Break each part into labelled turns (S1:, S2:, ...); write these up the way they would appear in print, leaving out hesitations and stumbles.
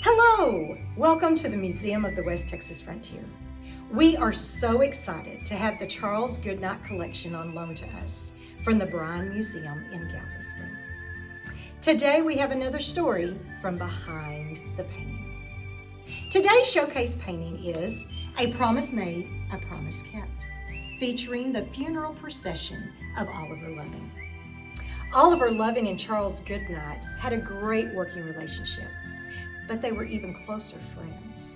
S1: Hello! Welcome to the Museum of the West Texas Frontier. We are so excited to have the Charles Goodnight collection on loan to us from the Bryan Museum in Galveston. Today we have another story from behind the paintings. Today's showcase painting is A Promise Made, a Promise Kept, featuring the funeral procession of Oliver Loving. Oliver Loving and Charles Goodnight had a great working relationship, but they were even closer friends.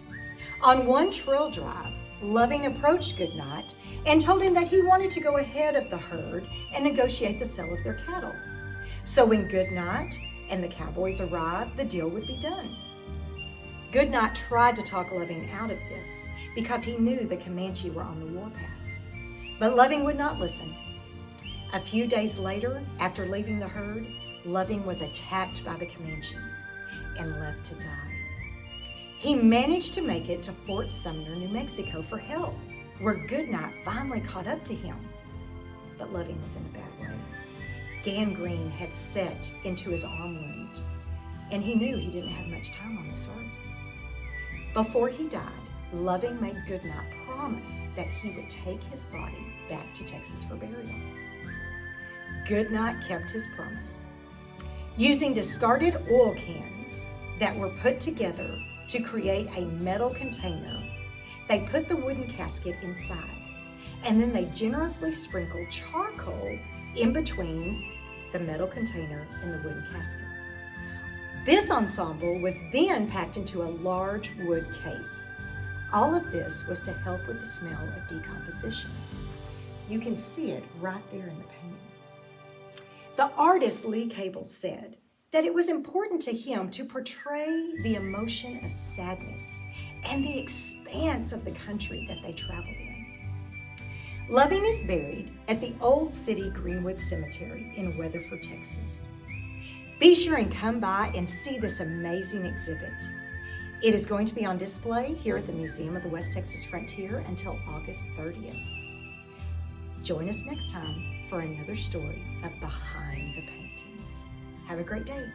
S1: On one trail drive, Loving approached Goodnight and told him that he wanted to go ahead of the herd and negotiate the sale of their cattle. So when Goodnight and the cowboys arrived, the deal would be done. Goodnight tried to talk Loving out of this because he knew the Comanche were on the warpath. But Loving would not listen. A few days later, after leaving the herd, Loving was attacked by the Comanches and left to die. He managed to make it to Fort Sumner, New Mexico for help, where Goodnight finally caught up to him. But Loving was in a bad way. Gangrene had set into his arm wound, and he knew he didn't have much time on this earth. Before he died, Loving made Goodnight promise that he would take his body back to Texas for burial. Goodnight kept his promise. Using discarded oil cans that were put together to create a metal container, they put the wooden casket inside, and then they generously sprinkled charcoal in between the metal container and the wooden casket. This ensemble was then packed into a large wood case. All of this was to help with the smell of decomposition. You can see it right there in the painting. The artist Lee Cable said that it was important to him to portray the emotion of sadness and the expanse of the country that they traveled in. Loving is buried at the Old City Greenwood Cemetery in Weatherford, Texas. Be sure and come by and see this amazing exhibit. It is going to be on display here at the Museum of the West Texas Frontier until August 30th. Join us next time for another story of behind the paintings. Have a great day.